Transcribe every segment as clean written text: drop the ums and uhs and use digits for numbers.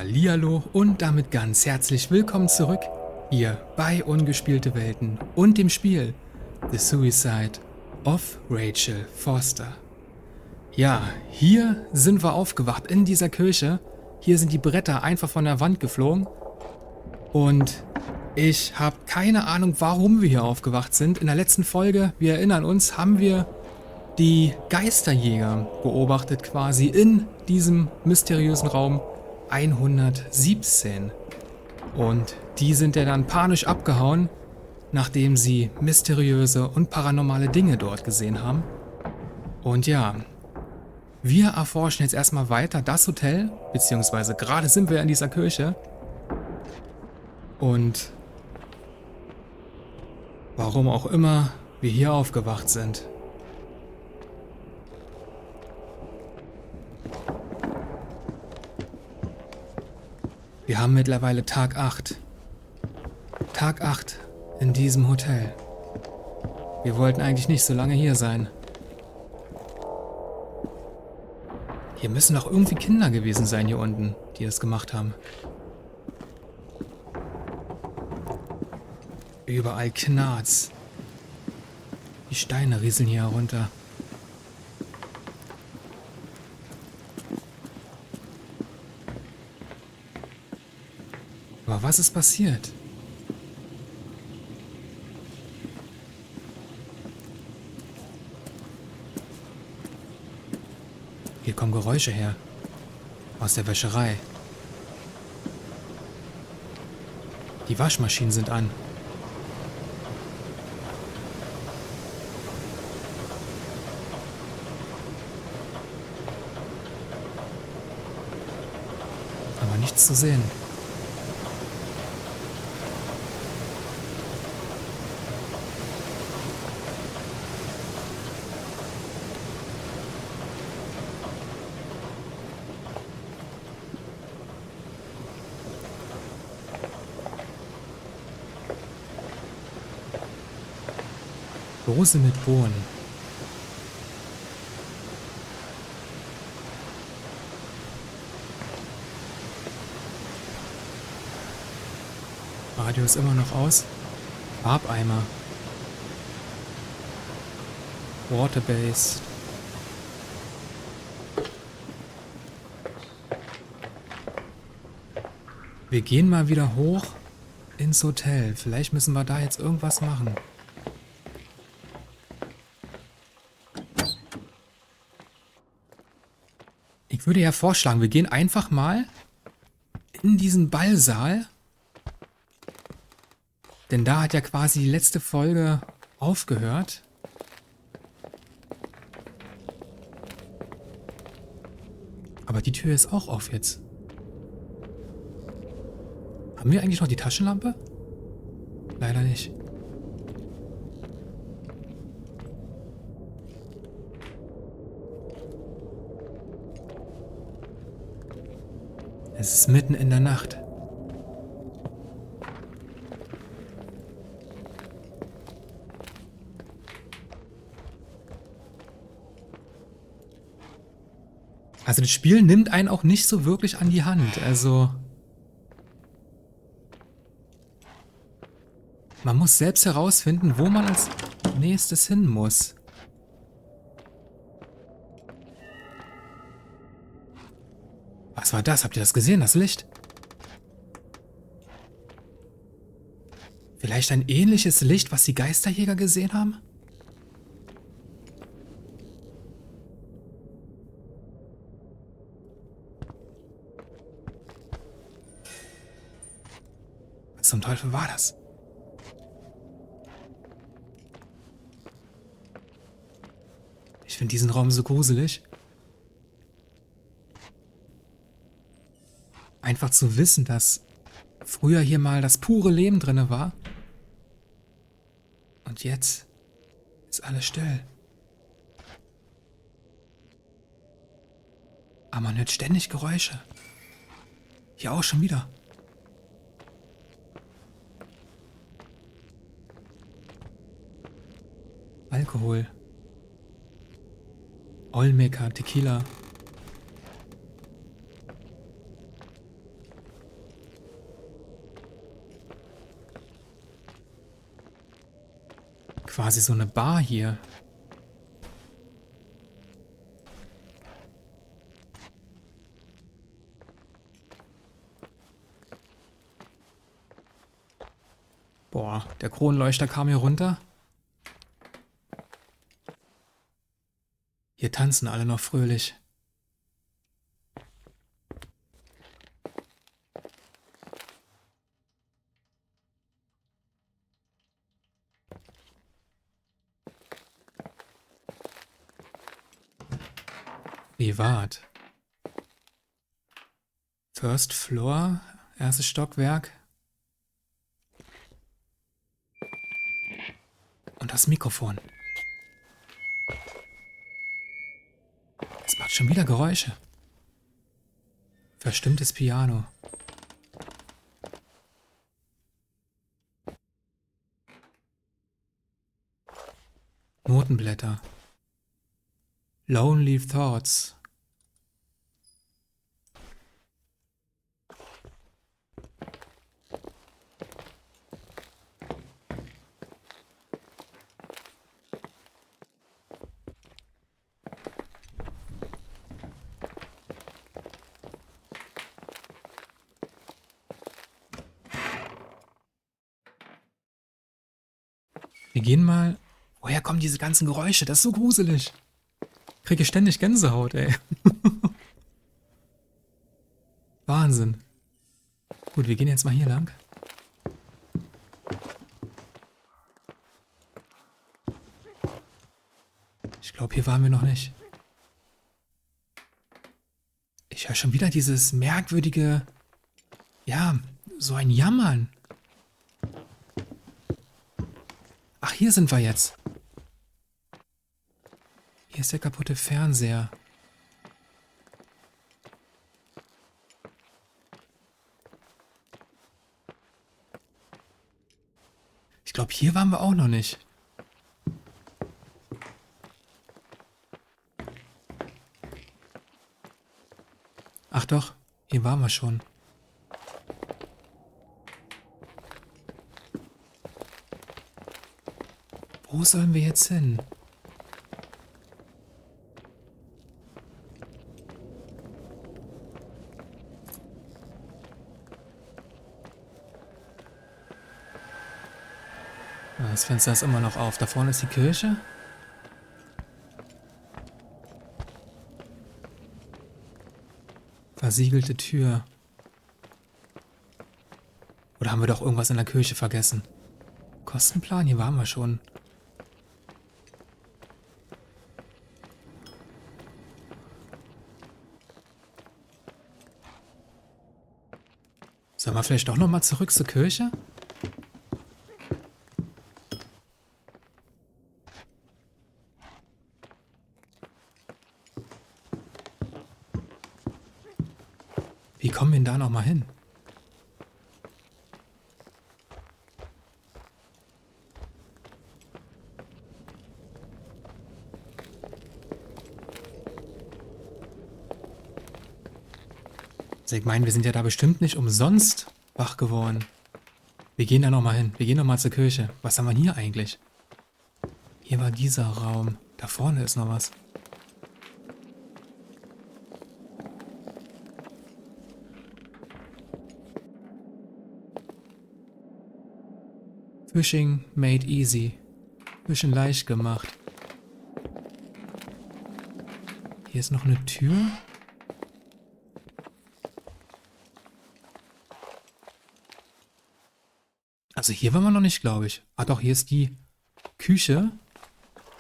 Hallihallo und damit ganz herzlich willkommen zurück hier bei Ungespielte Welten und dem Spiel The Suicide of Rachel Foster. Ja, hier sind wir aufgewacht in dieser Kirche. Hier sind die Bretter einfach von der Wand geflogen und ich habe keine Ahnung, warum wir hier aufgewacht sind. In der letzten Folge, wir erinnern uns, haben wir die Geisterjäger beobachtet quasi in diesem mysteriösen Raum 117. Und die sind ja dann panisch abgehauen, nachdem sie mysteriöse und paranormale Dinge dort gesehen haben. Und ja, wir erforschen jetzt erstmal weiter das Hotel, beziehungsweise gerade sind wir in dieser Kirche. Und warum auch immer wir hier aufgewacht sind. Wir haben mittlerweile Tag 8. Tag 8 in diesem Hotel. Wir wollten eigentlich nicht so lange hier sein. Hier müssen doch irgendwie Kinder gewesen sein hier unten, die das gemacht haben. Überall knarrt's. Die Steine rieseln hier herunter. Aber was ist passiert? Hier kommen Geräusche her. Aus der Wäscherei. Die Waschmaschinen sind an. Aber nichts zu sehen. Dose mit Bohnen. Radio ist immer noch aus. Farbeimer. Water-based. Wir gehen mal wieder hoch ins Hotel. Vielleicht müssen wir da jetzt irgendwas machen. Ich würde ja vorschlagen, wir gehen einfach mal in diesen Ballsaal. Denn da hat ja quasi die letzte Folge aufgehört. Aber die Tür ist auch auf jetzt. Haben wir eigentlich noch die Taschenlampe? Leider nicht. Es ist mitten in der Nacht. Also das Spiel nimmt einen auch nicht so wirklich an die Hand. Also man muss selbst herausfinden, wo man als nächstes hin muss. Was war das? Habt ihr das gesehen, das Licht? Vielleicht ein ähnliches Licht, was die Geisterjäger gesehen haben? Was zum Teufel war das? Ich finde diesen Raum so gruselig. Einfach zu wissen, dass früher hier mal das pure Leben drin war. Und jetzt ist alles still. Aber man hört ständig Geräusche. Hier auch schon wieder. Alkohol. Olmeca, Tequila. Quasi so eine Bar hier. Boah, der Kronleuchter kam hier runter. Hier tanzen alle noch fröhlich. Privat. First Floor, erstes Stockwerk. Und das Mikrofon. Es macht schon wieder Geräusche. Verstimmtes Piano. Notenblätter. Lonely Thoughts. Wir gehen mal... Woher kommen diese ganzen Geräusche? Das ist so gruselig. Kriege ständig Gänsehaut, ey. Wahnsinn. Gut, wir gehen jetzt mal hier lang. Ich glaube, hier waren wir noch nicht. Ich höre schon wieder dieses merkwürdige... Ja, so ein Jammern. Ach, hier sind wir jetzt. Hier ist der kaputte Fernseher. Ich glaube, hier waren wir auch noch nicht. Ach doch, hier waren wir schon. Wo sollen wir jetzt hin? Das Fenster ist immer noch auf. Da vorne ist die Kirche. Versiegelte Tür. Oder haben wir doch irgendwas in der Kirche vergessen? Kostenplan? Hier waren wir schon. Sollen wir vielleicht doch noch mal zurück zur Kirche? Wie kommen wir denn da noch mal hin? Also ich meine, wir sind ja da bestimmt nicht umsonst wach geworden. Wir gehen da noch mal hin. Wir gehen noch mal zur Kirche. Was haben wir hier eigentlich? Hier war dieser Raum. Da vorne ist noch was. Fishing made easy. Fischen leicht gemacht. Hier ist noch eine Tür. Also hier waren wir noch nicht, glaube ich. Ah doch, hier ist die Küche.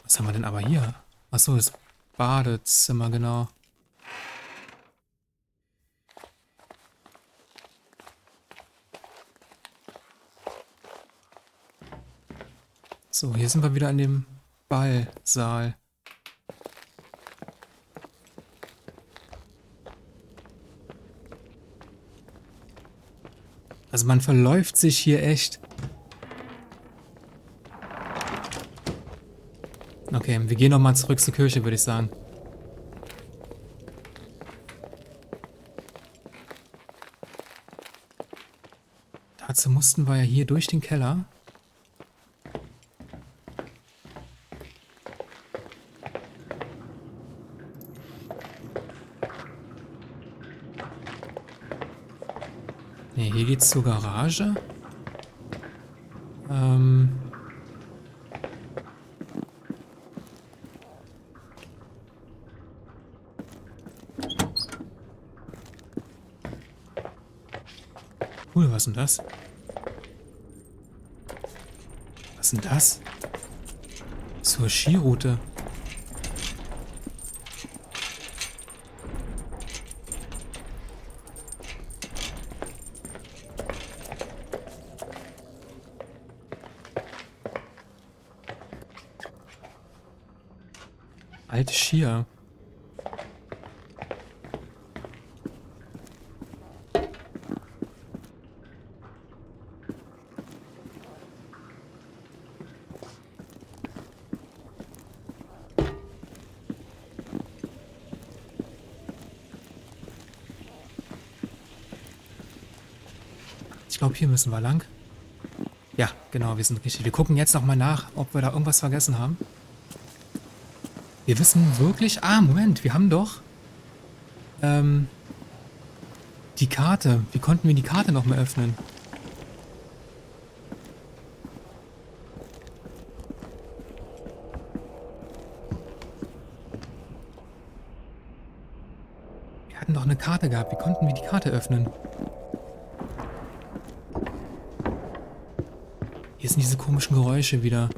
Was haben wir denn aber hier? Achso, das Badezimmer, genau. So, hier sind wir wieder in dem Ballsaal. Also man verläuft sich hier echt. Okay, wir gehen nochmal zurück zur Kirche, würde ich sagen. Dazu mussten wir ja hier durch den Keller. geht's zur Garage. Cool, was ist denn das? Was ist denn das? Zur Skiroute. Alte Skier. Ich glaube, hier müssen wir lang. Ja, genau, wir sind richtig. Wir gucken jetzt nochmal nach, ob wir da irgendwas vergessen haben. Wir wissen wirklich... Ah, Moment, wir haben doch... die Karte. Wie konnten wir die Karte nochmal öffnen? Wir hatten doch eine Karte gehabt. Wie konnten wir die Karte öffnen? Hier sind diese komischen Geräusche wieder.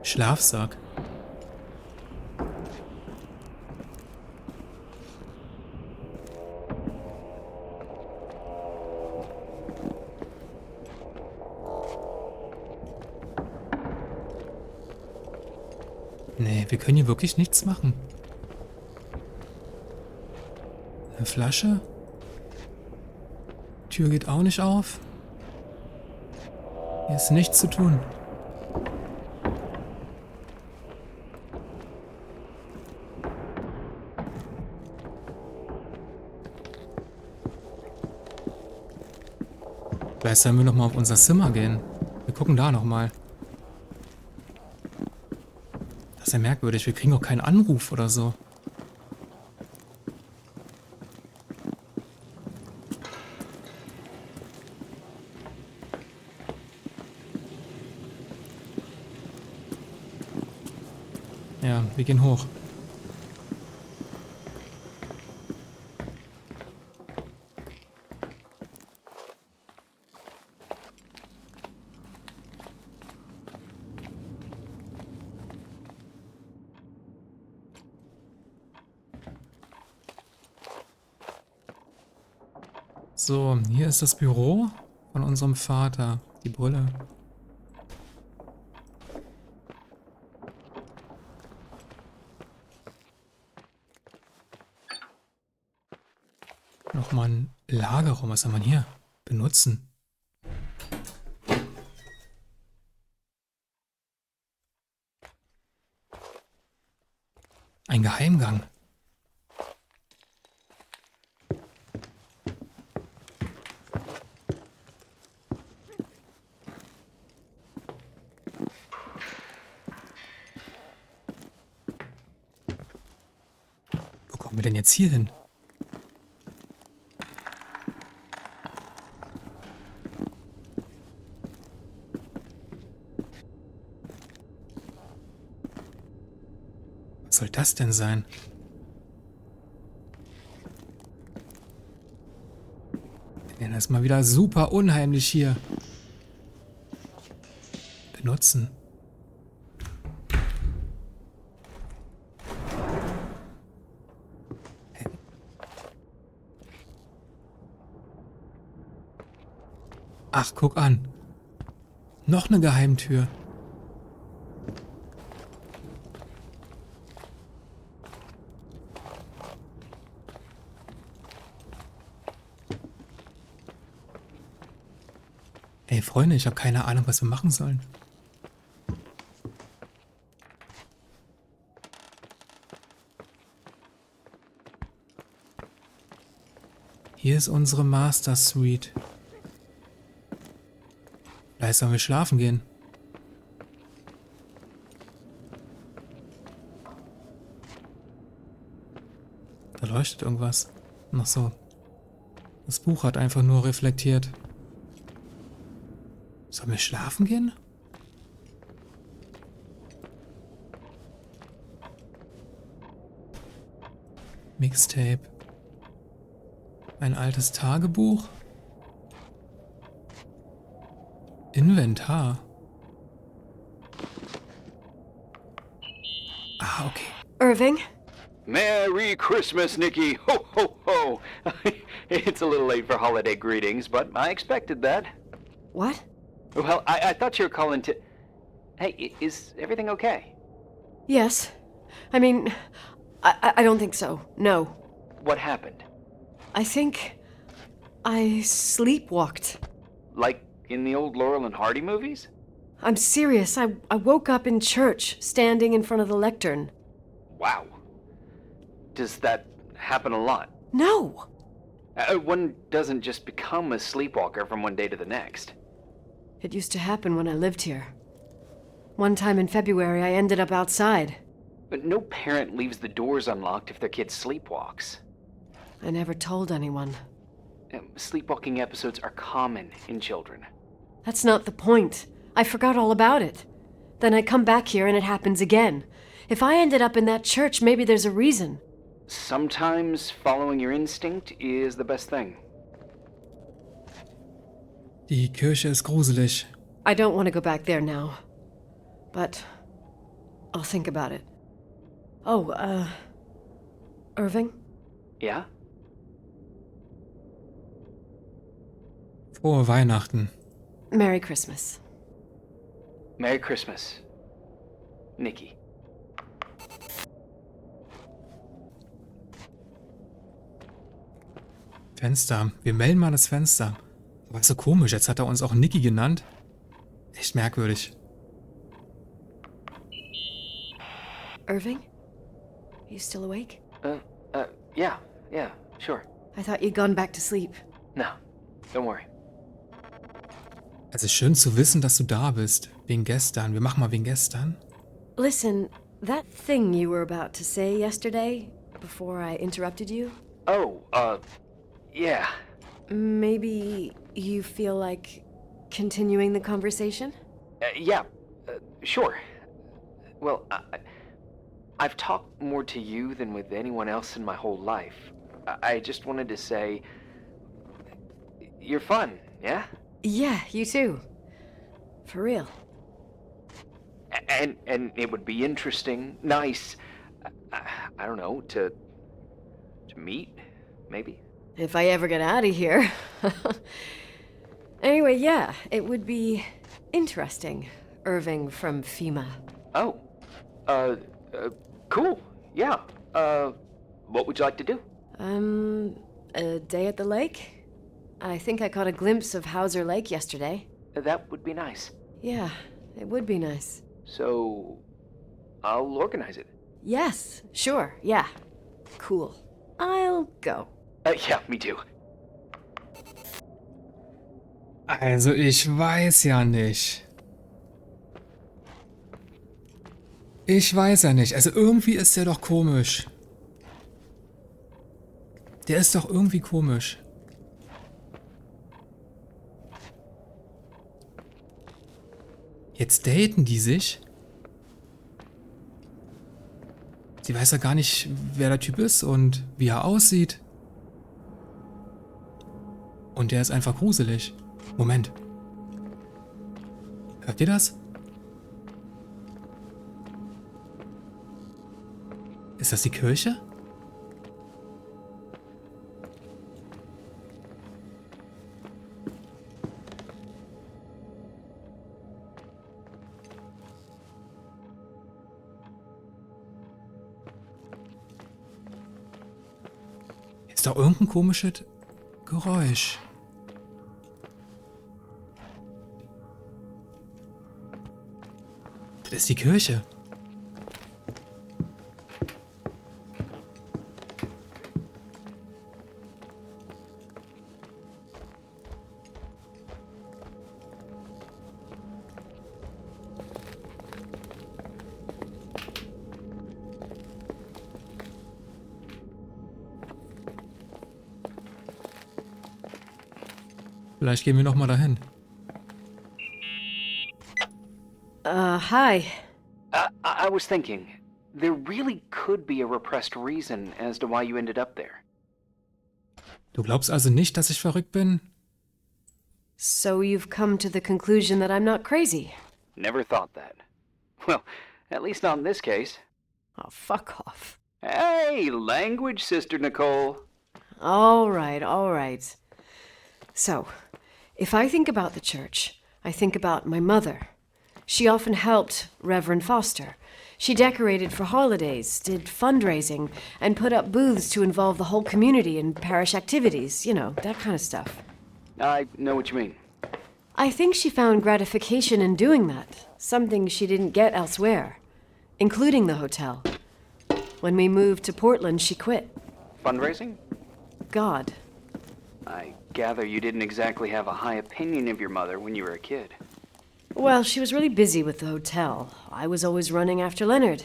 Schlafsack. Nee, wir können hier wirklich nichts machen. Eine Flasche? Tür geht auch nicht auf. Hier ist nichts zu tun. Vielleicht sollen wir nochmal auf unser Zimmer gehen. Wir gucken da nochmal. Das ist ja merkwürdig. Wir kriegen auch keinen Anruf oder so. Ja, wir gehen hoch. So, hier ist das Büro von unserem Vater. Die Brille. Nochmal ein Lagerraum. Was haben wir hier? Benutzen. Ein Geheimgang. Wo kommen wir denn jetzt hier hin? Was soll das denn sein? Denn das ist mal wieder super unheimlich hier. Benutzen. Ach, guck an. Noch eine Geheimtür. Ey, Freunde, ich habe keine Ahnung, was wir machen sollen. Hier ist unsere Master Suite. Vielleicht sollen wir schlafen gehen. Da leuchtet irgendwas. Ach so. Das Buch hat einfach nur reflektiert. Sollen wir schlafen gehen? Mixtape. Ein altes Tagebuch. Inventar. Ah, okay. Irving? Merry Christmas, Nikki! Ho, ho, ho! It's a little late for holiday greetings, but I expected that. What? Well, I thought you were calling to... Hey, is everything okay? Yes. I mean, I don't think so. No. What happened? I think I sleepwalked. Like in the old Laurel and Hardy movies? I'm serious. I woke up in church, standing in front of the lectern. Wow. Does that happen a lot? No. One doesn't just become a sleepwalker from one day to the next. It used to happen when I lived here. One time in February, I ended up outside. But no parent leaves the doors unlocked if their kid sleepwalks. I never told anyone. Sleepwalking episodes are common in children. That's not the point. I forgot all about it. Then I come back here and it happens again. If I ended up in that church, maybe there's a reason. Sometimes following your instinct is the best thing. Die Kirche ist gruselig. I don't want to go back there now. But I'll think about it. Oh, Irving? Yeah? Frohe Weihnachten. Merry Christmas. Merry Christmas, Nikki. Fenster. Wir melden mal das Fenster. Aber ist so komisch, jetzt hat er uns auch Nikki genannt. Echt merkwürdig. Irving? You still awake? Yeah, sure. I thought you'd gone back to sleep. No, don't worry. Also schön zu wissen, dass du da bist. Wegen gestern. Wir machen mal wegen gestern. Listen, that thing you were about to say yesterday, before I interrupted you, Oh, yeah. maybe you feel like continuing the conversation? Yeah, sure. Well, I've talked more to you than with anyone else in my whole life. I just wanted to say, you're fun, yeah? Yeah, you too. For real. And it would be interesting, nice, I don't know, to meet, maybe? If I ever get out of here. Anyway, yeah, it would be interesting. Irving from FEMA. Oh, cool, yeah. What would you like to do? A day at the lake? I think I caught a glimpse of Hauser Lake yesterday. That would be nice. Yeah, it would be nice. So, I'll organize it. Yes, sure, yeah. Cool. I'll go. Yeah, me too. Also ich weiß ja nicht. Ich weiß ja nicht. Also irgendwie ist der doch komisch. Der ist doch irgendwie komisch. Jetzt daten die sich. Sie weiß ja gar nicht, wer der Typ ist und wie er aussieht. Und der ist einfach gruselig. Moment. Hört ihr das? Ist das die Kirche? Ist doch irgendein komisches Geräusch. Das ist die Kirche. Vielleicht gehen wir nochmal dahin. Hi. I was thinking, there really could be a repressed reason as to why you ended up there. Du glaubst also nicht, dass ich verrückt bin? So you've come to the conclusion that I'm not crazy? Never thought that. Well, at least not in this case. Oh, fuck off. Hey, language, Sister Nicole. All right. So, if I think about the church, I think about my mother. She often helped Reverend Foster. She decorated for holidays, did fundraising, and put up booths to involve the whole community in parish activities, you know, that kind of stuff. I know what you mean. I think she found gratification in doing that, something she didn't get elsewhere, including the hotel. When we moved to Portland, she quit. Fundraising? God. I gather you didn't exactly have a high opinion of your mother when you were a kid. Well, she was really busy with the hotel. I was always running after Leonard.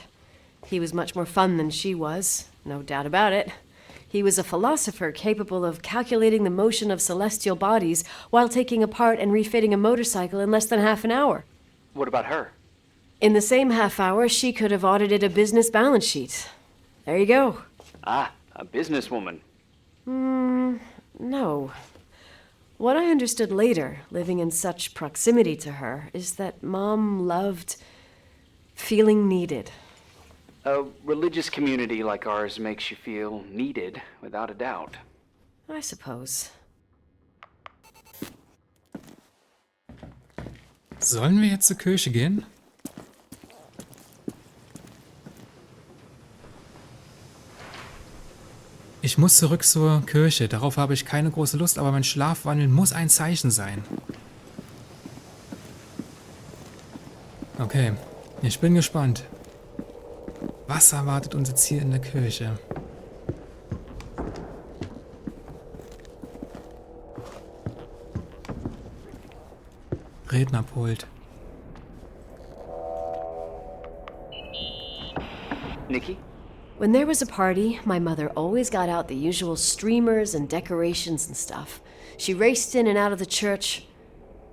He was much more fun than she was, no doubt about it. He was a philosopher capable of calculating the motion of celestial bodies while taking apart and refitting a motorcycle in less than half an hour. What about her? In the same half hour, she could have audited a business balance sheet. There you go. Ah, a businesswoman. No. What I understood later, living in such proximity to her, is that Mom loved feeling needed. A religious community like ours makes you feel needed, without a doubt. I suppose. Sollen wir jetzt zur Kirche gehen? Ich muss zurück zur Kirche. Darauf habe ich keine große Lust, aber mein Schlafwandeln muss ein Zeichen sein. Okay, ich bin gespannt. Was erwartet uns jetzt hier in der Kirche? Rednerpult. Nikki? When there was a party, my mother always got out the usual streamers and decorations and stuff. She raced in and out of the church,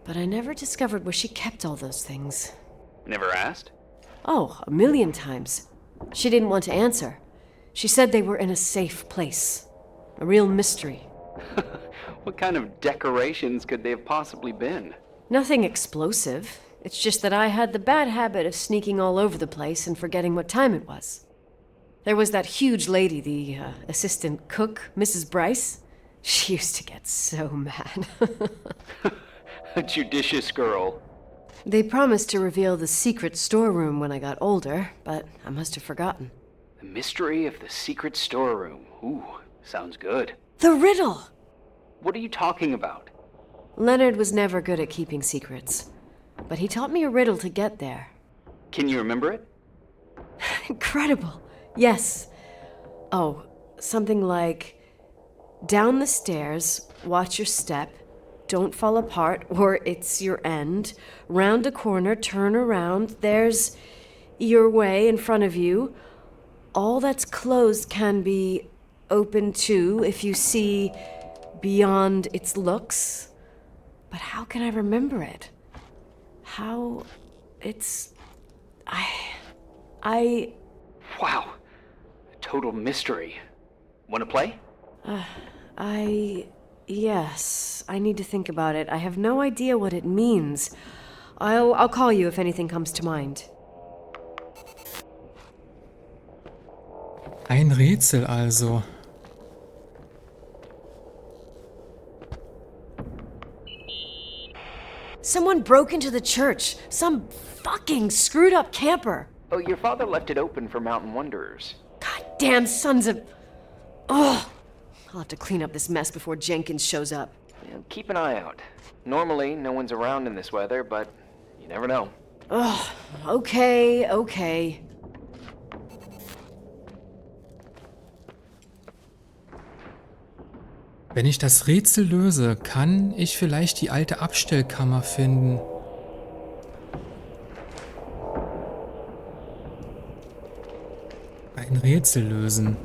but I never discovered where she kept all those things. Never asked? Oh, a million times. She didn't want to answer. She said they were in a safe place. A real mystery. What kind of decorations could they have possibly been? Nothing explosive. It's just that I had the bad habit of sneaking all over the place and forgetting what time it was. There was that huge lady, the assistant cook, Mrs. Bryce. She used to get so mad. A judicious girl. They promised to reveal the secret storeroom when I got older, but I must have forgotten. The mystery of the secret storeroom. Ooh, sounds good. The riddle! What are you talking about? Leonard was never good at keeping secrets, but he taught me a riddle to get there. Can you remember it? Incredible. Yes. Oh, something like, down the stairs, watch your step, don't fall apart or it's your end, round a corner, turn around, there's your way in front of you. All that's closed can be open too if you see beyond its looks. But how can I remember it? How it's... I... Wow. A total mystery. Want to play? Yes, I need to think about it. I have no idea what it means. I'll call you if anything comes to mind. Ein Rätsel also. Someone broke into the church. Some fucking screwed up camper. Oh, your father left it open for mountain wanderers. Goddamn sons of... Oh, I'll have to clean up this mess before Jenkins shows up. Yeah, keep an eye out. Normally, no one's around in this weather, but you never know. Ugh, okay. Wenn ich das Rätsel löse, kann ich vielleicht die alte Abstellkammer finden. Ein Rätsel lösen.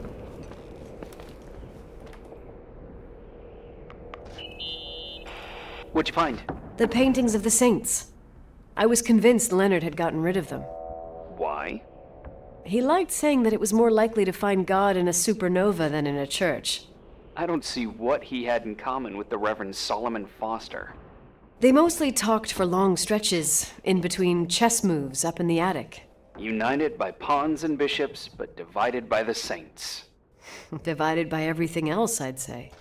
What'd you find? The paintings of the saints. I was convinced Leonard had gotten rid of them. Why? He liked saying that it was more likely to find God in a supernova than in a church. I don't see what he had in common with the Reverend Solomon Foster. They mostly talked for long stretches, in between chess moves up in the attic. United by pawns and bishops, but divided by the saints. Divided by everything else, I'd say.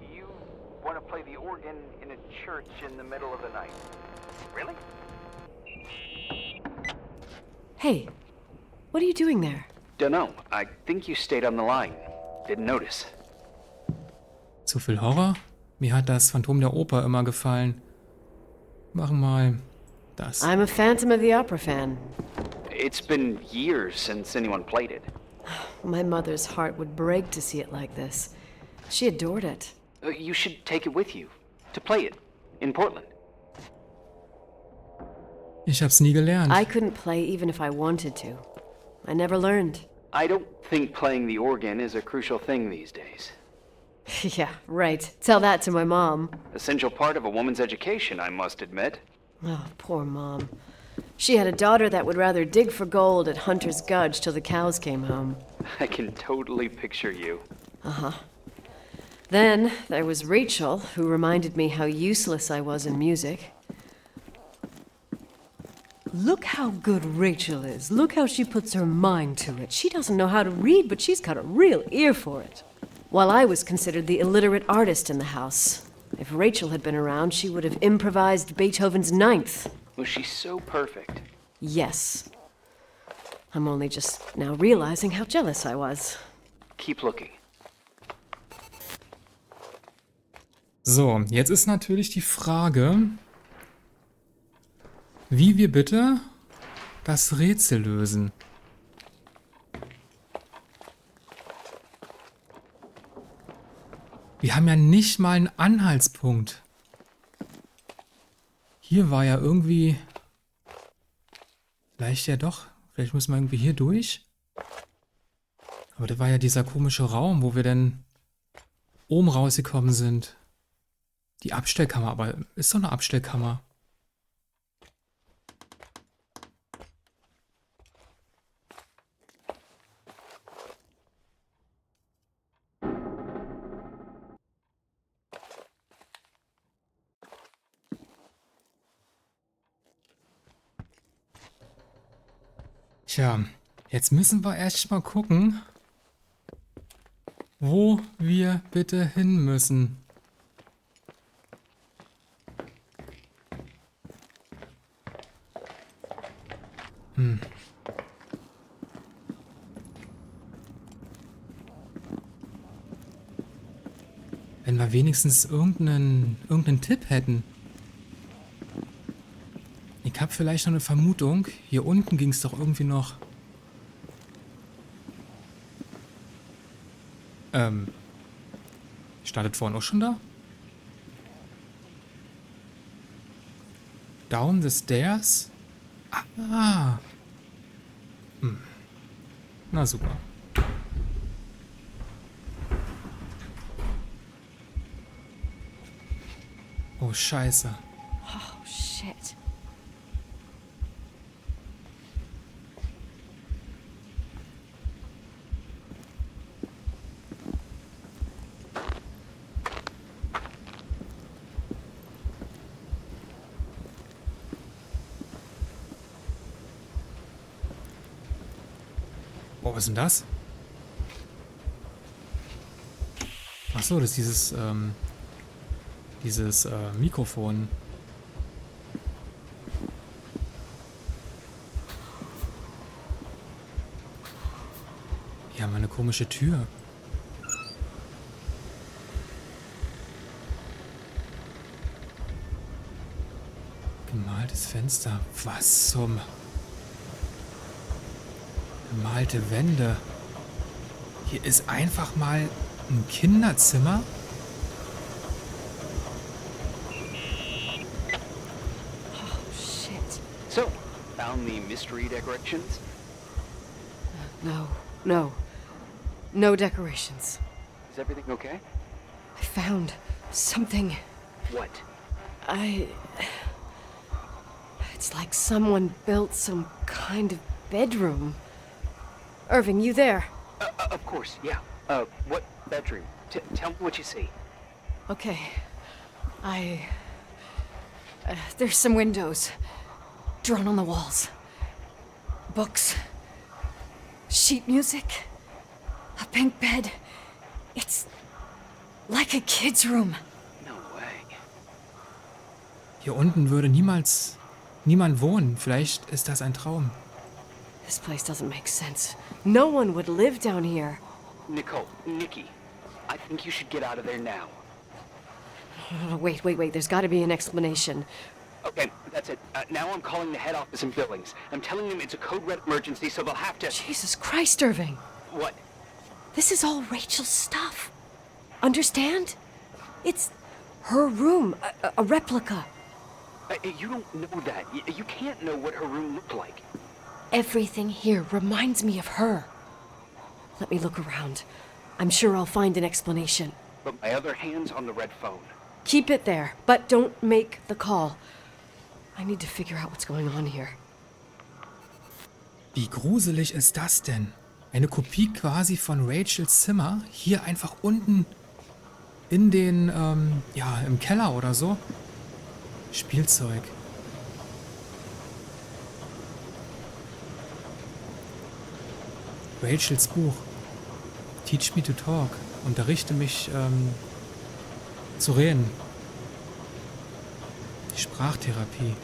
You want to play the organ in a church in the middle of the night? Really? Hey, what are you doing there? Dunno, I think you stayed on the line. Didn't notice. Zu viel Horror? Mir hat das Phantom der Oper immer gefallen. Machen mal das. I'm a Phantom of the Opera fan. It's been years since anyone played it. My mother's heart would break to see it like this. She adored it. You should take it with you. To play it. In Portland. Ich hab's nie gelernt. I couldn't play even if I wanted to. I never learned. I don't think playing the organ is a crucial thing these days. Yeah, right. Tell that to my mom. Essential part of a woman's education, I must admit. Oh, poor mom. She had a daughter that would rather dig for gold at Hunter's Gulch till the cows came home. I can totally picture you. Then there was Rachel, who reminded me how useless I was in music. Look how good Rachel is. Look how she puts her mind to it. She doesn't know how to read, but she's got a real ear for it. While I was considered the illiterate artist in the house. If Rachel had been around, she would have improvised Beethoven's Ninth. Was she so perfect? Yes. I'm only just now realizing how jealous I was. Keep looking. So, jetzt ist natürlich die Frage, wie wir bitte das Rätsel lösen. Wir haben ja nicht mal einen Anhaltspunkt. Hier war ja irgendwie... Vielleicht ja doch. Vielleicht müssen wir irgendwie hier durch. Aber da war ja dieser komische Raum, wo wir dann oben rausgekommen sind. Die Abstellkammer, aber ist doch eine Abstellkammer. Tja, jetzt müssen wir erst mal gucken, wo wir bitte hin müssen. Wenn wir wenigstens irgendeinen Tipp hätten. Ich habe vielleicht noch eine Vermutung. Hier unten ging es doch irgendwie noch. Startet vorhin auch schon da? Down the stairs? Ah. Na super. Oh, scheiße. Oh, shit. Oh, was ist denn das? Ach so, das ist dieses Mikrofon. Hier haben wir eine komische Tür. Gemaltes Fenster. Was zum... Gemalte Wände. Hier ist einfach mal ein Kinderzimmer. Oh, shit. So, found the mystery decorations? No, no. No decorations. Is everything okay? I found something. What? It's like someone built some kind of bedroom. Irving, you there? Of course, yeah. What bedroom? Tell me what you see. Okay. There's some windows drawn on the walls. Books. Sheet music. A pink bed. It's like a kid's room. No way. Hier unten würde niemand wohnen. Vielleicht ist das ein Traum. This place doesn't make sense. No one would live down here. Nikki, I think you should get out of there now. Wait. There's got to be an explanation. Okay, that's it. Now I'm calling the head office in Billings. I'm telling them it's a code red emergency, so they'll have to... Jesus Christ, Irving. What? This is all Rachel's stuff. Understand? It's her room, a replica. You don't know that. You can't know what her room looked like. Everything here reminds me of her. Let me look around. I'm sure I'll find an explanation. But my other hand's on the red phone. Keep it there, but don't make the call. I need to figure out what's going on here. Wie gruselig ist das denn? Eine Kopie quasi von Rachels Zimmer. Hier einfach unten in den, im Keller oder so. Spielzeug. Rachels Buch. Teach me to talk. Unterrichte mich, zu reden. Die Sprachtherapie.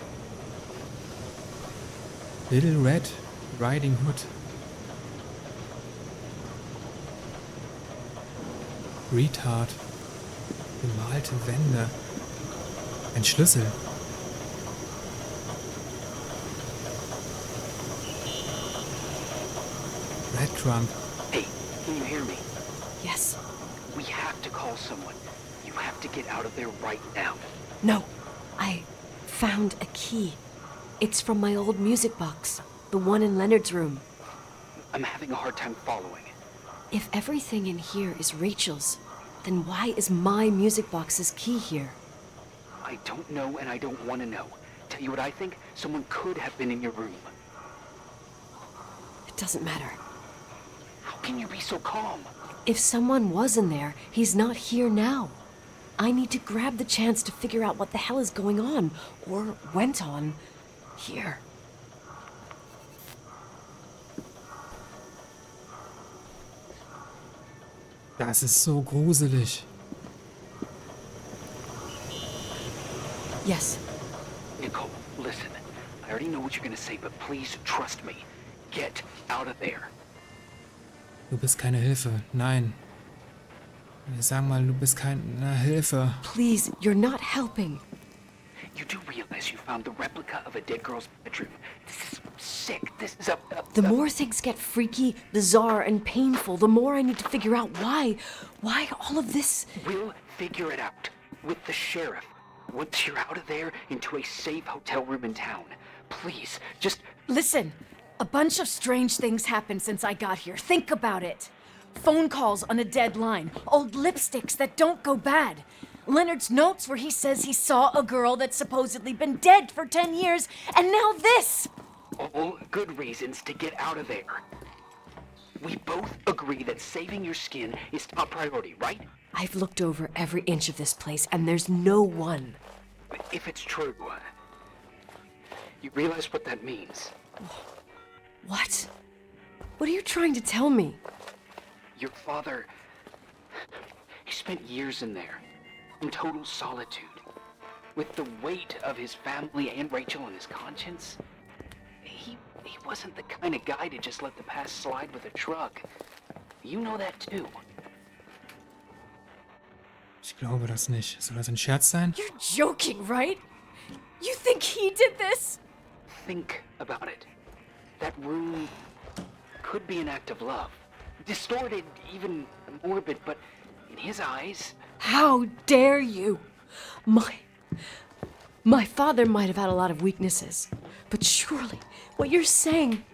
Little Red Riding Hood. Retard. Bemalte Wände. Ein Schlüssel. Breadcrumb. Hey, can you hear me? Yes. We have to call someone. You have to get out of there right now. No. I found a key. It's from my old music box. The one in Leonard's room. I'm having a hard time following. If everything in here is Rachel's, then why is my music box's key here? I don't know and I don't want to know. Tell you what I think? Someone could have been in your room. It doesn't matter. How can you be so calm? If someone was in there, he's not here now. I need to grab the chance to figure out what the hell is going on, or went on, here. Das ist so gruselig. Yes. Nicole, listen. I already know what you're gonna say, but please trust me. Get out of there. Du bist keine Hilfe. Nein. Sag mal, du bist keine Hilfe. Please, you're not helping. You do realize you found the replica of a dead girl's bedroom. This is sick. This is The more things get freaky, bizarre, and painful, the more I need to figure out why all of this... We'll figure it out. With the sheriff. Once you're out of there, into a safe hotel room in town. Please, just... Listen, a bunch of strange things happened since I got here. Think about it. Phone calls on a dead line, old lipsticks that don't go bad. Leonard's notes where he says he saw a girl that's supposedly been dead for 10 years, and now this! All good reasons to get out of there. We both agree that saving your skin is top priority, right? I've looked over every inch of this place, and there's no one. If it's true, you realize what that means. What? What are you trying to tell me? Your father... He spent years in there, in total solitude. With the weight of his family and Rachel on his conscience. He wasn't the kind of guy to just let the past slide with a shrug. You know that too. Ich glaube das nicht. Soll das ein Scherz sein? You're joking, right? You think he did this? Think about it. That room could be an act of love. Distorted, even morbid, but in his eyes... How dare you? My father might have had a lot of weaknesses, but surely what you're saying...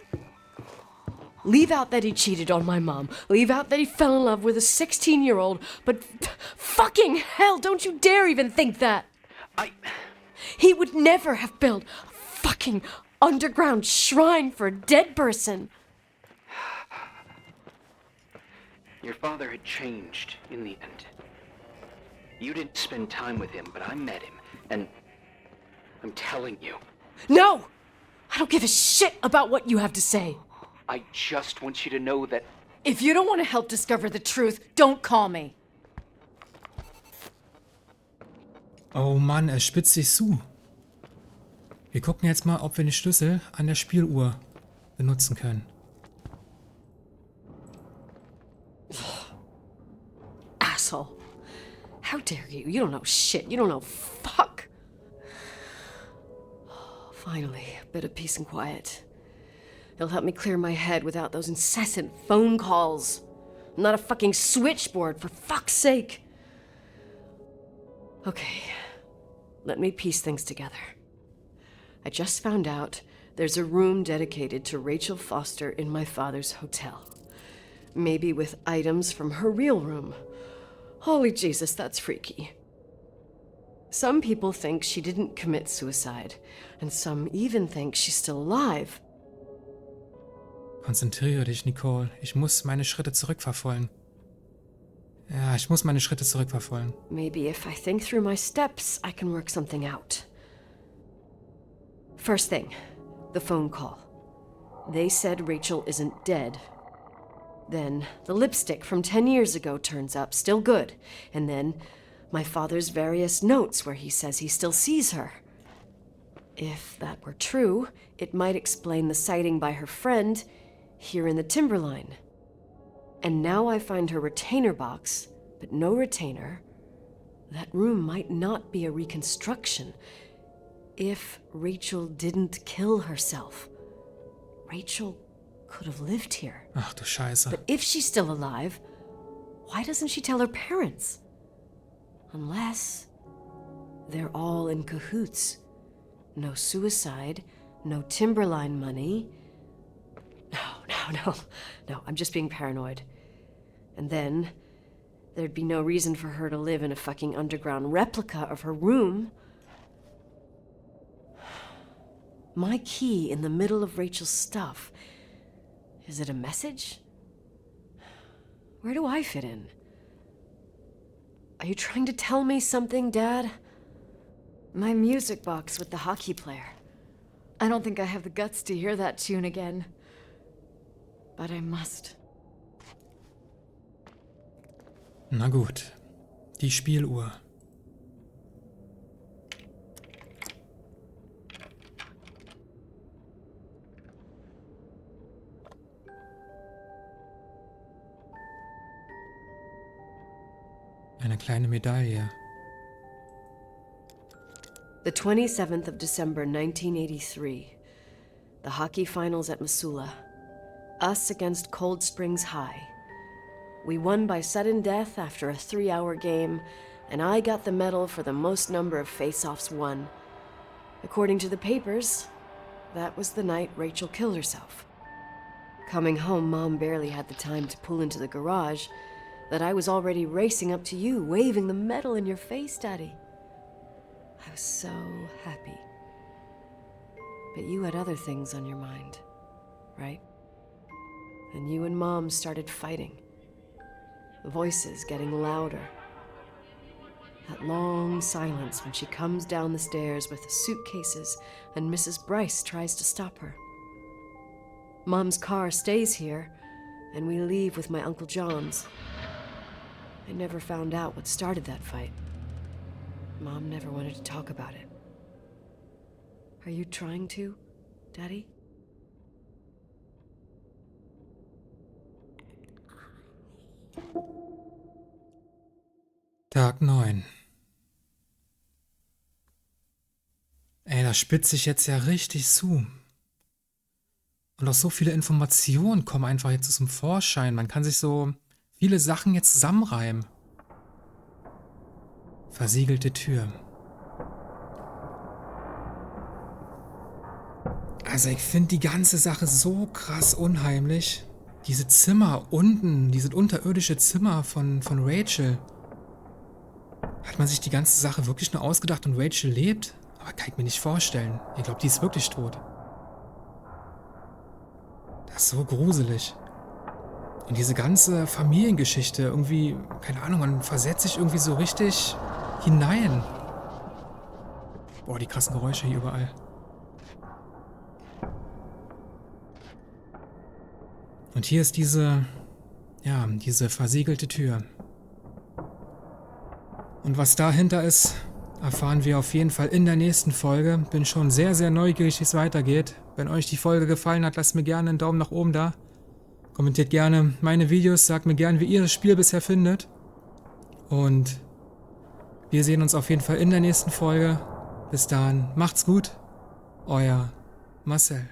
Leave out that he cheated on my mom. Leave out that he fell in love with a 16-year-old. But fucking hell, don't you dare even think that. He would never have built a fucking underground shrine for a dead person. Your father had changed in the end. You didn't spend time with him, but I met him, and I'm telling you. No! I don't give a shit about what you have to say. I just want you to know that... If you don't want to help discover the truth, don't call me. Oh Mann, er spitzt sich zu. Wir gucken jetzt mal, ob wir den Schlüssel an der Spieluhr benutzen können. Asshole. How dare you? You don't know shit. You don't know fuck. Finally, a bit of peace and quiet. It'll help me clear my head without those incessant phone calls. I'm not a fucking switchboard, for fuck's sake. Okay, let me piece things together. I just found out there's a room dedicated to Rachel Foster in my father's hotel. Maybe with items from her real room. Holy Jesus, that's freaky. Some people think she didn't commit suicide, and some even think she's still alive. Konzentriere dich, Nicole. Ich muss meine Schritte zurückverfolgen. Ja, ich muss meine Schritte zurückverfolgen. Maybe if I think through my steps, I can work something out. First thing, the phone call. They said Rachel isn't dead. Then the lipstick from 10 years ago turns up, still good. And then my father's various notes where he says he still sees her. If that were true, it might explain the sighting by her friend here in the timberline. And now I find her retainer box, but no retainer. That room might not be a reconstruction. If Rachel didn't kill herself, Rachel could have lived here. Ach du Scheiße. But if she's still alive, why doesn't she tell her parents? Unless they're all in cahoots. No suicide, no timberline money. No, I'm just being paranoid. And then there'd be no reason for her to live in a fucking underground replica of her room. My key in the middle of Rachel's stuff. Is it a message? Where do I fit in? Are you trying to tell me something, Dad? My music box with the hockey player. I don't think I have the guts to hear that tune again. But I must. Na gut. Die Spieluhr. Eine kleine Medaille. The 27th of December, 1983. The hockey finals at Missoula. Us against Cold Springs High. We won by sudden death after a 3-hour game, and I got the medal for the most number of face-offs won. According to the papers, that was the night Rachel killed herself. Coming home, Mom barely had the time to pull into the garage that I was already racing up to you, waving the medal in your face, Daddy. I was so happy. But you had other things on your mind, right? And you and Mom started fighting. Voices getting louder. That long silence when she comes down the stairs with the suitcases and Mrs. Bryce tries to stop her. Mom's car stays here, and we leave with my Uncle John's. I never found out what started that fight. Mom never wanted to talk about it. Are you trying to, Daddy? Tag 9. Ey, das spitzt sich jetzt ja richtig zu. Und auch so viele Informationen kommen einfach jetzt zum Vorschein. Man kann sich so viele Sachen jetzt zusammenreimen. Versiegelte Tür. Also ich finde die ganze Sache so krass unheimlich. diese Zimmer unten, dieses unterirdische Zimmer von Rachel. Hat man sich die ganze Sache wirklich nur ausgedacht und Rachel lebt? Aber kann ich mir nicht vorstellen. Ich glaube, die ist wirklich tot. Das ist so gruselig. Und diese ganze Familiengeschichte, irgendwie, keine Ahnung, man versetzt sich irgendwie so richtig hinein. Boah, die krassen Geräusche hier überall. Und hier ist diese versiegelte Tür. Und was dahinter ist, erfahren wir auf jeden Fall in der nächsten Folge. Bin schon sehr, sehr neugierig, wie es weitergeht. Wenn euch die Folge gefallen hat, lasst mir gerne einen Daumen nach oben da. Kommentiert gerne meine Videos, sagt mir gerne, wie ihr das Spiel bisher findet. Und wir sehen uns auf jeden Fall in der nächsten Folge. Bis dahin, macht's gut. Euer Marcel.